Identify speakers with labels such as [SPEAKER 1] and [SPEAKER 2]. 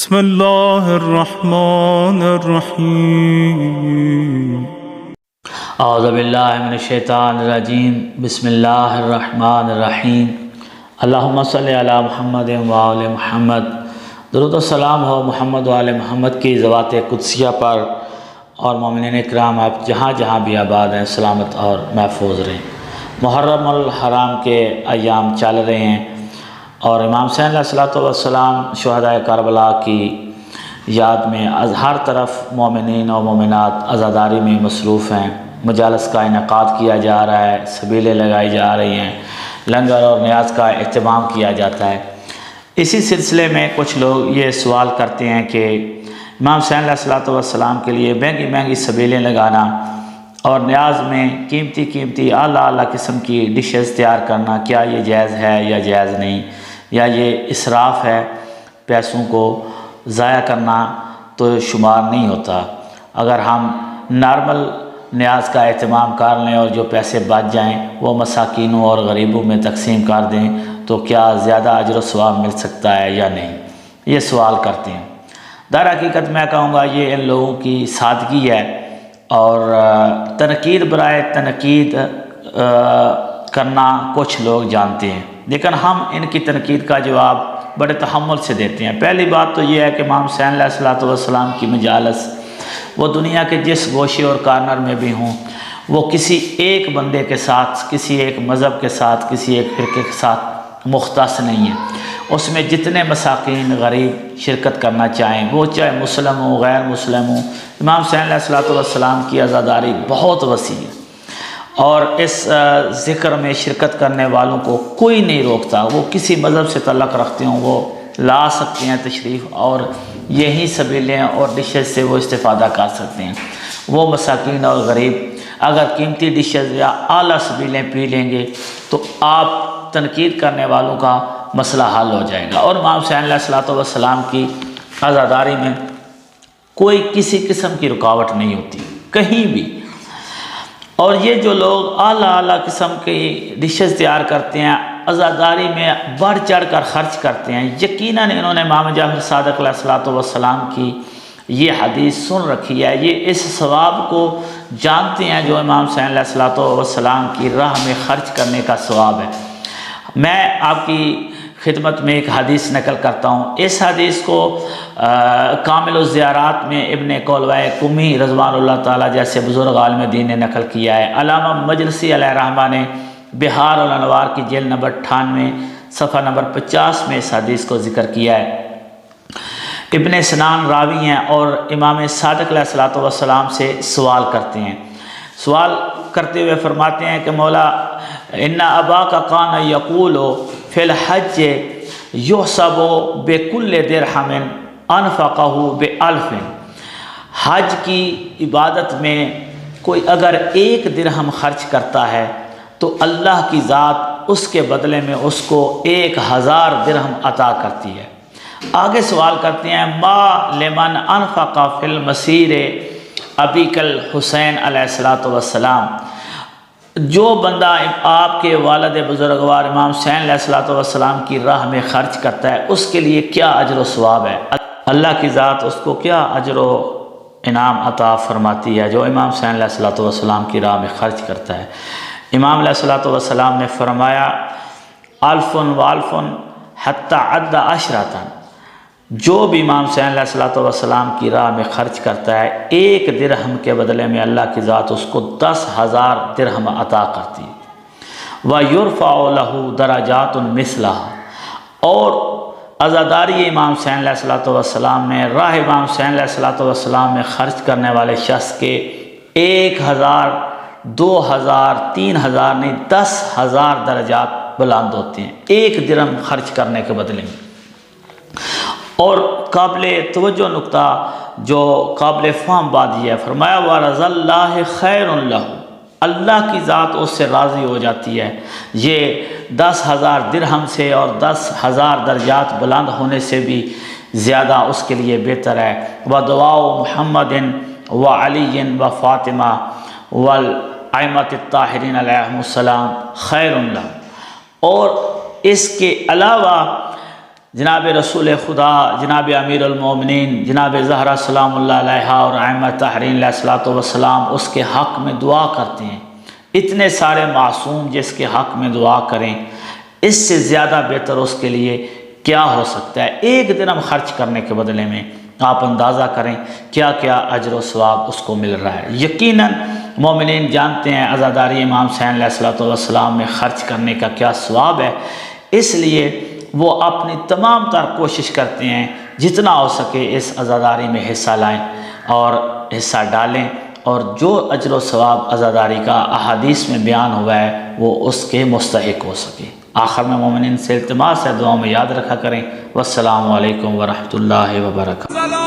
[SPEAKER 1] بسم اللہ الرحمن الرحیم
[SPEAKER 2] اعوذ باللہ من الشیطان الرجیم بسم اللہ الرحمن الرحیم اللہم صلی علی محمد و آل محمد۔ درود و سلام ہو محمد و آل محمد کی ذوات قدسیہ پر، اور مومنین اکرام آپ جہاں جہاں بھی آباد ہیں سلامت اور محفوظ رہیں۔ محرم الحرام کے ایام چل رہے ہیں اور امام حسین علیہ السلام شہدائے کربلا کی یاد میں ہر طرف مومنین و مومنات عزاداری میں مصروف ہیں۔ مجالس کا انعقاد کیا جا رہا ہے، سبیلیں لگائی جا رہی ہیں، لنگر اور نیاز کا اہتمام کیا جاتا ہے۔ اسی سلسلے میں کچھ لوگ یہ سوال کرتے ہیں کہ امام حسین علیہ السلام کے لیے مہنگی مہنگی سبیلیں لگانا اور نیاز میں قیمتی اعلیٰ قسم کی ڈشز تیار کرنا کیا یہ جائز ہے یا جائز نہیں، یا یہ اسراف ہے، پیسوں کو ضائع کرنا تو شمار نہیں ہوتا۔ اگر ہم نارمل نیاز کا اہتمام کر لیں اور جو پیسے بچ جائیں وہ مساکینوں اور غریبوں میں تقسیم کر دیں تو کیا زیادہ اجر و ثواب مل سکتا ہے یا نہیں، یہ سوال کرتے ہیں۔ در حقیقت میں کہوں گا یہ ان لوگوں کی سادگی ہے اور تنقید برائے تنقید کرنا کچھ لوگ جانتے ہیں، لیکن ہم ان کی تنقید کا جواب بڑے تحمل سے دیتے ہیں۔ پہلی بات تو یہ ہے کہ امام حسین علیہ السلام کی مجالس وہ دنیا کے جس گوشے اور کارنر میں بھی ہوں، وہ کسی ایک بندے کے ساتھ، کسی ایک مذہب کے ساتھ، کسی ایک فرقے کے ساتھ مختص نہیں ہے۔ اس میں جتنے مساکین غریب شرکت کرنا چاہیں، وہ چاہے مسلم ہوں غیر مسلم ہوں، امام حسین علیہ السلام کی عزاداری بہت وسیع ہے اور اس ذکر میں شرکت کرنے والوں کو کوئی نہیں روکتا۔ وہ کسی مذہب سے تعلق رکھتے ہوں وہ لا سکتے ہیں تشریف، اور یہی سبیلیں اور ڈشز سے وہ استفادہ کر سکتے ہیں۔ وہ مساکین اور غریب اگر قیمتی ڈشز یا اعلیٰ سبیلیں پی لیں گے تو آپ تنقید کرنے والوں کا مسئلہ حل ہو جائے گا۔ اور امام حسین علیہ السلام کی عزاداری میں کوئی کسی قسم کی رکاوٹ نہیں ہوتی کہیں بھی۔ اور یہ جو لوگ اعلیٰ قسم کی ڈشز تیار کرتے ہیں، عزاداری میں بڑھ چڑھ کر خرچ کرتے ہیں، یقیناً انہوں نے امام جعفر صادق علیہ السلام کی یہ حدیث سن رکھی ہے، یہ اس ثواب کو جانتے ہیں جو امام حسین علیہ السلام کی راہ میں خرچ کرنے کا ثواب ہے۔ میں آپ کی خدمت میں ایک حدیث نقل کرتا ہوں۔ اس حدیث کو کامل الزیارات میں ابن کولوائے قمی رضوان اللہ تعالیٰ جیسے بزرگ عالم دین نے نقل کیا ہے۔ علامہ مجلسی علیہ رحمہ نے بہار الانوار کی جلد نمبر 98 صفحہ نمبر 50 میں اس حدیث کو ذکر کیا ہے۔ ابن سنان راوی ہیں اور امام صادق علیہ السلام سے سوال کرتے ہیں۔ سوال کرتے ہوئے فرماتے ہیں کہ مولا ان اباک کان یقول فی الحج یحسب بکل درہم انفقہ بألف، حج کی عبادت میں کوئی اگر 1 درہم خرچ کرتا ہے تو اللہ کی ذات اس کے بدلے میں اس کو 1000 درہم عطا کرتی ہے۔ آگے سوال کرتے ہیں ما لمن انفق فی المسیر ابیک الحسین علیہ السلام، جو بندہ آپ کے والد بزرگوار امام حسین علیہ السلام کی راہ میں خرچ کرتا ہے اس کے لیے کیا اجر و ثواب ہے، اللہ کی ذات اس کو کیا اجر و انعام عطا فرماتی ہے جو امام حسین علیہ السلام کی راہ میں خرچ کرتا ہے۔ امام علیہ السلام نے فرمایا الف و الف حتی عد عشرۃ، جو بھی امام حسین علیہ السلام کی راہ میں خرچ کرتا ہے 1 درہم کے بدلے میں اللہ کی ذات اس کو 10,000 درہم عطا کرتی ہے۔ وَيُرْفَعُ لَهُ دَرَجَاتٌ مِثْلَهَا، اور عزاداری امام حسین علیہ السلام میں راہ امام حسین علیہ السلام میں خرچ کرنے والے شخص کے 1000 2000 3000 نہیں 10,000 درجات بلند ہوتے ہیں 1 درہم خرچ کرنے کے بدلے میں۔ اور قابل توجہ نقطہ جو قابل فہم بات یہ ہے، فرمایا وَرَضَى اللَّهِ خَيْرٌ لَهُ، اللہ کی ذات اس سے راضی ہو جاتی ہے۔ یہ 10,000 درہم سے اور 10,000 درجات بلند ہونے سے بھی زیادہ اس کے لیے بہتر ہے۔ وَدُعَاءُ مُحَمَّدٍ وَعَلِيٍّ وَفَاطِمَةٍ وَالْأَئِمَّةِ الطَّاهِرِينَ عَلَيْهِمُ السَّلَامُ خَيْرٌ لَهُ، اور اس کے علاوہ جناب رسول خدا جناب امیر المومنین جناب زہرا سلام اللہ علیہا اور ائمہ تحرین علیہ الصلوۃ والسلام اس کے حق میں دعا کرتے ہیں۔ اتنے سارے معصوم جس کے حق میں دعا کریں، اس سے زیادہ بہتر اس کے لیے کیا ہو سکتا ہے؟ ایک درہم خرچ کرنے کے بدلے میں آپ اندازہ کریں کیا کیا اجر و ثواب اس کو مل رہا ہے۔ یقیناً مومنین جانتے ہیں عزاداری امام حسین علیہ الصلوۃ والسلام میں خرچ کرنے کا کیا ثواب ہے، اس لیے وہ اپنی تمام تر کوشش کرتے ہیں جتنا ہو سکے اس عزاداری میں حصہ لائیں اور حصہ ڈالیں، اور جو اجر و ثواب عزاداری کا احادیث میں بیان ہوا ہے وہ اس کے مستحق ہو سکے۔ آخر میں مومنین سے التماس ہے دعاؤں میں یاد رکھا کریں۔ والسلام علیکم ورحمۃ اللہ وبرکاتہ۔